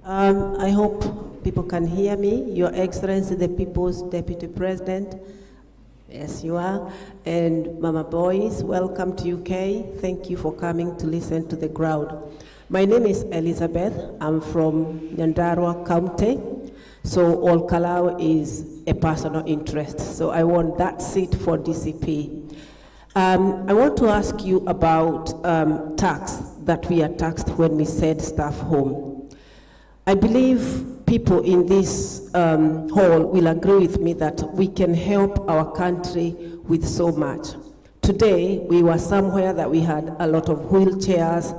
I hope people can hear me. Your Excellency, the People's Deputy President, yes you are, and Mama Boys, welcome to UK. Thank you for coming to listen to the crowd. My name is Elizabeth. I'm from Nyandarua County. So Olkalau is a personal interest. So I want that seat for DCP. I want to ask you about tax, that we are taxed when we send staff home. I believe people in this hall will agree with me that we can help our country with so much. Today, we were somewhere that we had a lot of wheelchairs,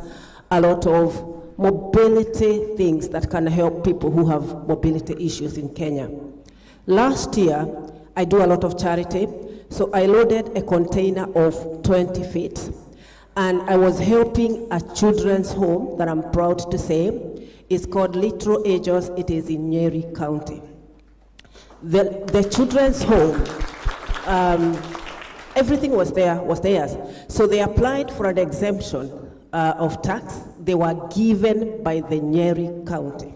a lot of mobility things that can help people who have mobility issues in Kenya. Last year, I do a lot of charity, so I loaded a container of 20 feet, and I was helping a children's home that I'm proud to say. It's called Little Angels. It is in Nyeri County. The children's home, everything was theirs. So they applied for an exemption of tax. They were given by the Nyeri County.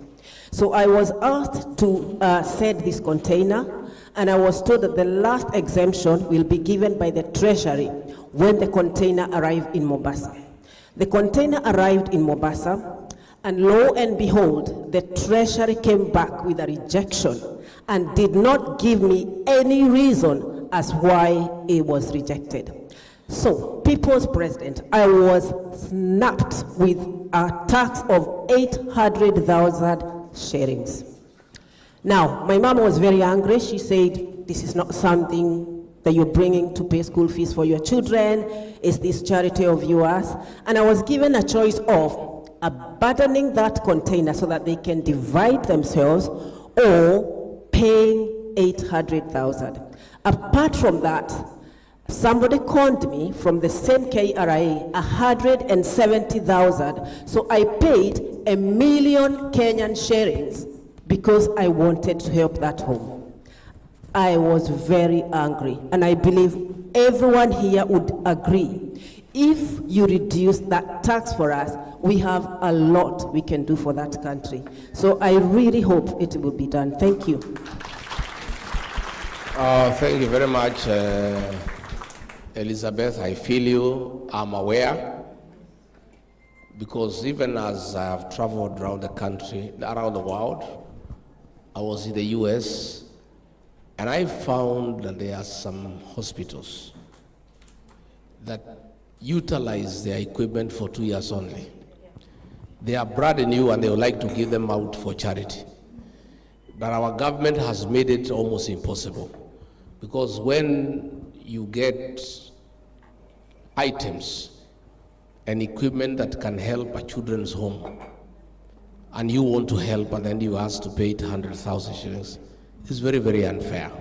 So I was asked to send this container, and I was told that the last exemption will be given by the Treasury when the container arrived in Mombasa. The container arrived in Mombasa, and lo and behold, the Treasury came back with a rejection and did not give me any reason as why it was rejected. So, People's President, I was snapped with a tax of 800,000 shillings. Now, my mom was very angry. She said, this is not something that you're bringing to pay school fees for your children. Is this charity of yours? And I was given a choice of abandoning that container so that they can divide themselves, or paying 800,000. Apart from that, somebody conned me from the same KRA 170,000. So I paid 1 million Kenyan shillings because I wanted to help that home. I was very angry, and I believe everyone here would agree. If you reduce that tax for us, we have a lot we can do for that country. So I really hope it will be done. Thank you. Thank you very much, Elizabeth. I feel you. I'm aware, because even as I have traveled around the country, around the world, I was in the US, and I found that there are some hospitals that utilize their equipment for 2 years only. They are brand new, and they would like to give them out for charity. But our government has made it almost impossible, because when you get items and equipment that can help a children's home, and you want to help, and then you ask to pay 800,000 shillings, it's very, very unfair.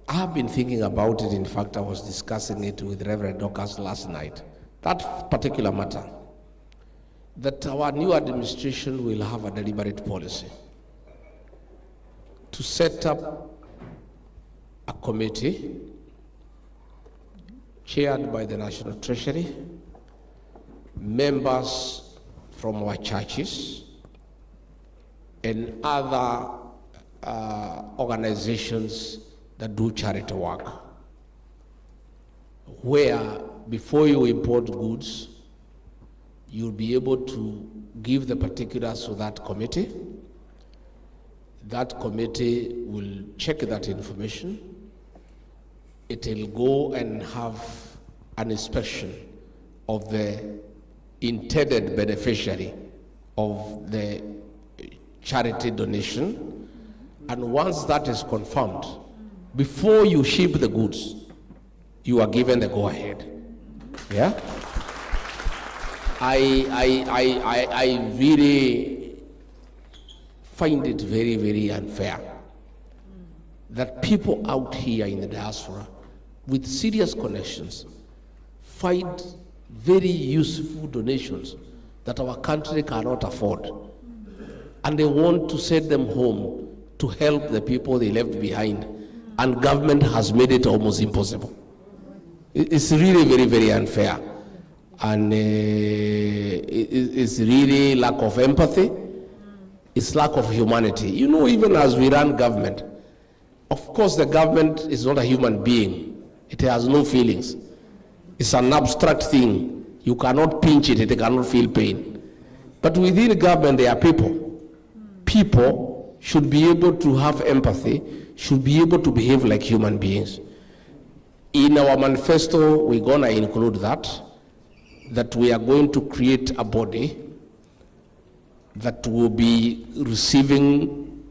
I have been thinking about it. In fact, I was discussing it with Reverend Dorcas last night. That particular matter, that our new administration will have a deliberate policy to set up a committee chaired by the National Treasury, members from our churches, and other organizations that do charity work, where before you import goods, you'll be able to give the particulars to that committee. That committee will check that information. It will go and have an inspection of the intended beneficiary of the charity donation. And once that is confirmed, before you ship the goods, you are given the go-ahead. Yeah? I really find it very, very unfair that people out here in the diaspora with serious connections find very useful donations that our country cannot afford, and they want to send them home to help the people they left behind, and government has made it almost impossible. It's really very, very unfair, and it's really lack of empathy It's lack of humanity. You know, even as we run government, of course the government is not a human being. It has no feelings. It's an abstract thing. You cannot pinch it, it cannot feel pain. But within government there are people. People should be able to have empathy, should be able to behave like human beings. In our manifesto, we're gonna include that we are going to create a body that will be receiving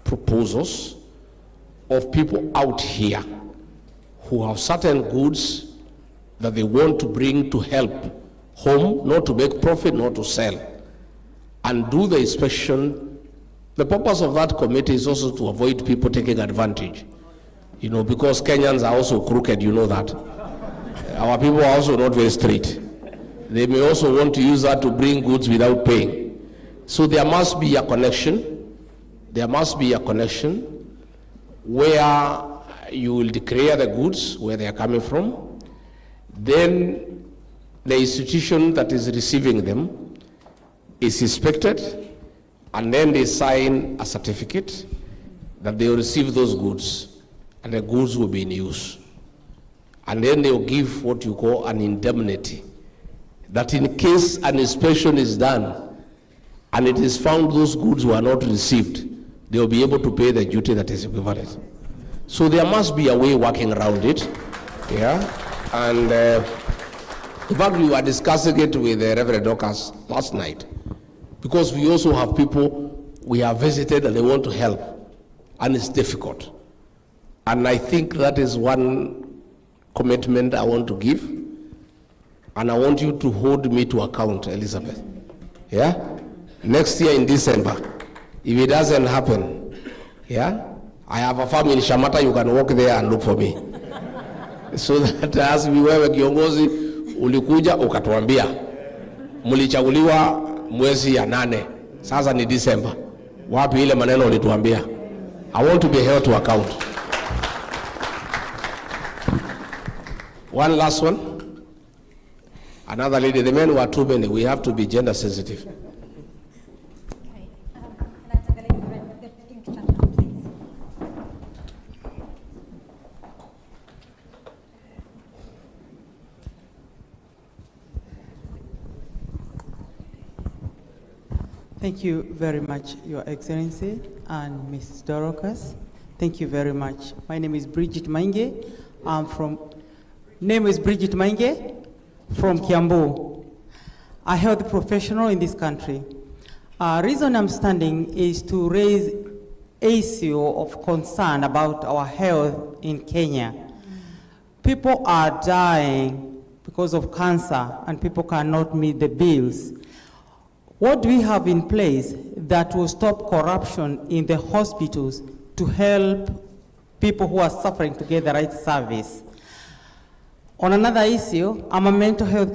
proposals of people out here who have certain goods that they want to bring to help home, not to make profit, not to sell, and do the inspection. The purpose of that committee is also to avoid people taking advantage. You know, because Kenyans are also crooked, you know that. Our people are also not very straight. They may also want to use that to bring goods without paying. So there must be a connection. There must be a connection where you will declare the goods, where they are coming from. Then the institution that is receiving them is inspected, and then they sign a certificate that they will receive those goods, and the goods will be in use. And then they will give what you call an indemnity, that in case an inspection is done and it is found those goods were not received, they will be able to pay the duty that is equivalent. So there must be a way working around it, yeah. And in fact, we were discussing it with Reverend Dorcas last night, because we also have people we have visited and they want to help, and it's difficult. And I think that is one commitment I want to give, and I want you to hold me to account, Elizabeth. Yeah? Next year in December, if it doesn't happen, yeah, I have a farm in Shamata, you can walk there and look for me. So that as we wewe kiongozi, ulikuja ukatuambia, mulichaguliwa mwezi ya 8, sasa ni December. Wapi ile maneno ulituambia? I want to be held to account. One last one. Another lady, the men were too many. We have to be gender sensitive. Thank you very much, Your Excellency and Mrs. Dorcas. Thank you very much. My name is Bridget Mainge. Bridget Mainge from Kiambu. A health professional in this country. Reason I'm standing is to raise issue of concern about our health in Kenya. People are dying because of cancer and people cannot meet the bills. What do we have in place that will stop corruption in the hospitals to help people who are suffering to get the right service? On another issue, I'm a mental health